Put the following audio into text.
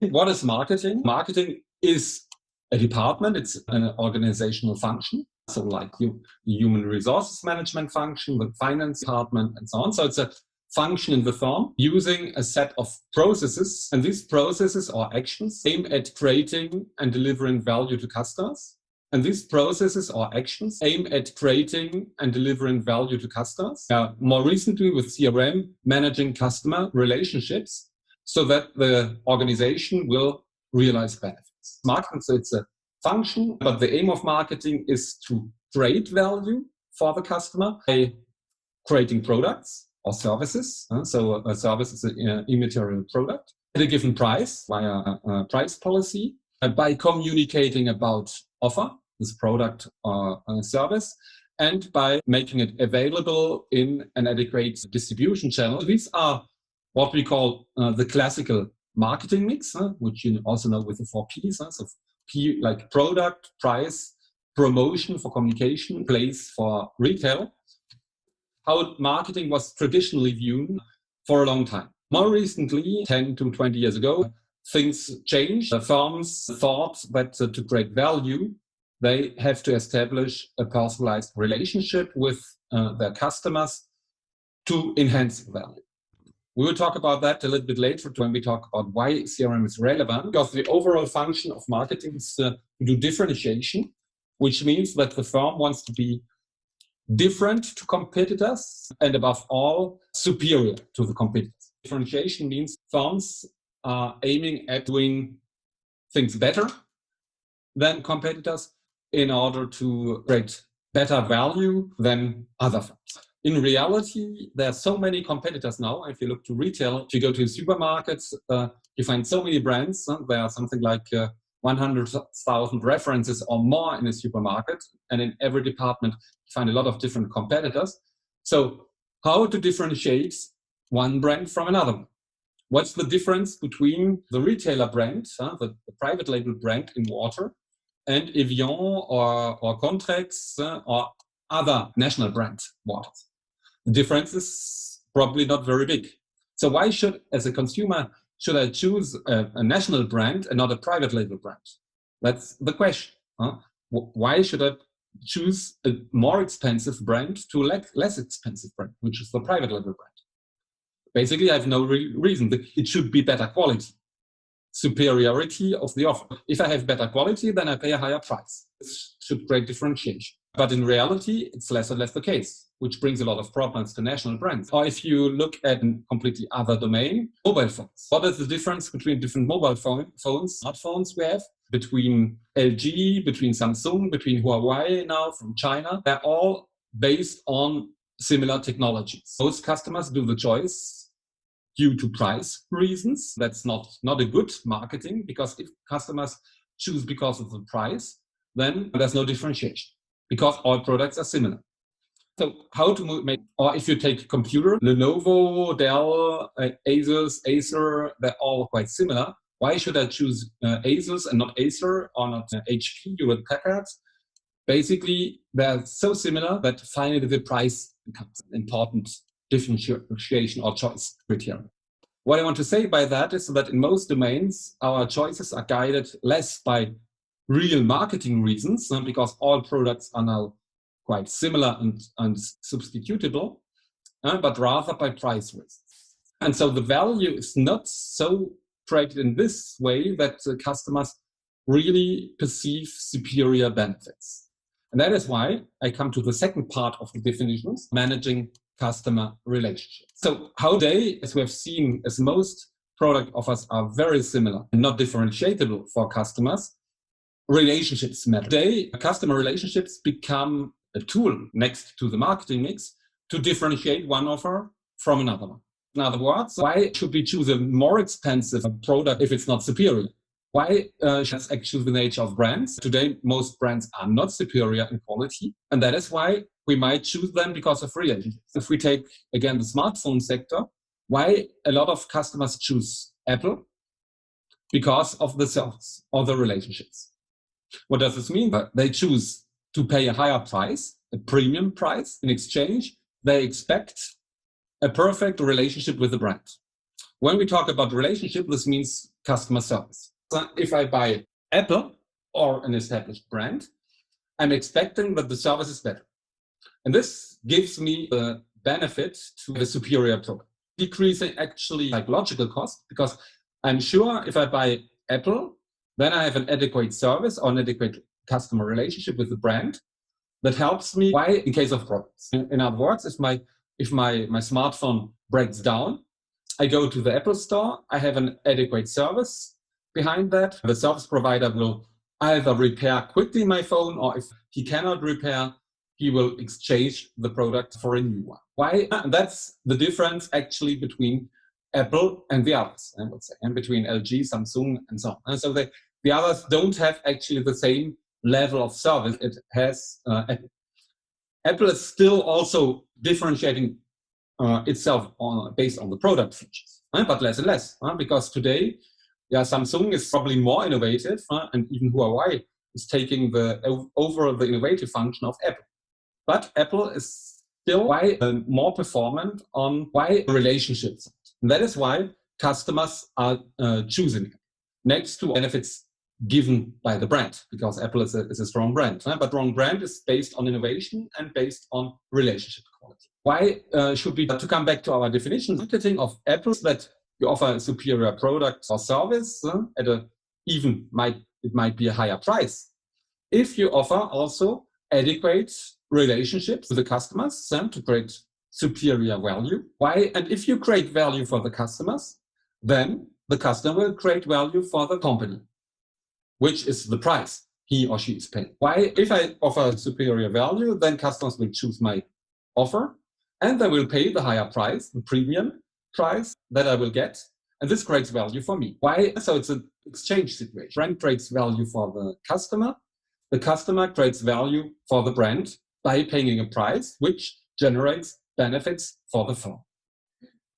What is marketing? Marketing is a department. It's an organizational function. So like human resources management function, the finance department, and so on. So it's a function in the firm using a set of processes. And these processes or actions aim at creating and delivering value to customers. And these processes or actions aim at creating and delivering value to customers. More recently with CRM, managing customer relationships so that the organization will realize benefits. Marketing, so it's a function, but the aim of marketing is to create value for the customer by creating products or services. So a service is an immaterial product at a given price via a price policy, by communicating about offer, this product or service, and by making it available in an adequate distribution channel. These are what we call the classical marketing mix, which you also know with the 4 Ps. So P like product, price, promotion for communication, place for retail. How marketing was traditionally viewed for a long time. More recently, 10 to 20 years ago, things changed. Firms thought that to create value, they have to establish a personalized relationship with their customers to enhance value. We will talk about that a little bit later when we talk about why CRM is relevant, because the overall function of marketing is to do differentiation, which means that the firm wants to be different to competitors and above all superior to the competitors. Differentiation means firms are aiming at doing things better than competitors in order to create better value than other firms. In reality, there are so many competitors now. If you look to retail, if you go to supermarkets, you find so many brands. There are something like 100,000 references or more in a supermarket. And in every department, you find a lot of different competitors. So how to differentiate one brand from another one? What's the difference between the retailer brand, the private label brand in water, and Evian or Contrex or other national brand waters? The difference is probably not very big. So why should, as a consumer, should I choose a national brand and not a private label brand? That's the question. Why should I choose a more expensive brand to a less expensive brand, which is the private label brand? Basically, I have no reason. It should be better quality, superiority of the offer. If I have better quality, then I pay a higher price. This should create differentiation. But in reality, it's less and less the case, which brings a lot of problems to national brands. Or if you look at a completely other domain, mobile phones. What is the difference between different mobile phones, smartphones we have, between LG, between Samsung, between Huawei now from China? They're all based on similar technologies. Most customers do the choice due to price reasons. That's not a good marketing, because if customers choose because of the price, then there's no differentiation, because all products are similar. So how to make, or if you take computer, Lenovo, Dell, Asus, Acer, they're all quite similar. Why should I choose Asus and not Acer or not HP, Hewlett Packard? Basically, they're so similar that finally the price becomes an important differentiation or choice criteria. What I want to say by that is that in most domains, our choices are guided less by real marketing reasons, because all products are now quite similar and substitutable, but rather by price reasons. And so the value is not so created in this way that customers really perceive superior benefits. And that is why I come to the second part of the definitions, managing customer relationships. So how they, as we have seen, as most product offers are very similar and not differentiable for customers, relationships matter. Today, customer relationships become a tool next to the marketing mix to differentiate one offer from another one. In other words, why should we choose a more expensive product if it's not superior? Why should I choose the nature of brands? Today, most brands are not superior in quality, and that is why we might choose them because of relationships. If we take, again, the smartphone sector, why a lot of customers choose Apple? Because of the service or the relationships. What does this mean? They choose to pay a higher price, a premium price. In exchange, they expect a perfect relationship with the brand. When we talk about relationship, this means customer service. So if I buy Apple or an established brand, I'm expecting that the service is better. And this gives me the benefit to the superior product, decreasing actually psychological cost, because I'm sure if I buy Apple, then I have an adequate service or an adequate customer relationship with the brand that helps me in case of problems. In other words, if my smartphone breaks down, I go to the Apple store, I have an adequate service behind that. The service provider will either repair quickly my phone, or if he cannot repair, he will exchange the product for a new one. Why? And that's the difference actually between Apple and the others, I would say, and between LG, Samsung, and so on. And so the others don't have actually the same level of service it has Apple. Apple is still also differentiating itself based on the product features, but less and less, because today, Samsung is probably more innovative, and even Huawei is taking over the innovative function of Apple. But Apple is still more performant on relationships. And that is why customers are choosing it next to benefits given by the brand, because Apple is a strong brand. But strong brand is based on innovation and based on relationship quality. Why should we, to come back to our definition, marketing of Apple, that you offer a superior product or service at it might be a higher price. If you offer also adequate relationships with the customers to create superior value. And if you create value for the customers, then the customer will create value for the company, which is the price he or she is paying. If I offer superior value, then customers will choose my offer and they will pay the higher price, the premium price that I will get. And this creates value for me. So it's an exchange situation. Brand creates value for the customer creates value for the brand by paying a price, which generates benefits for the firm.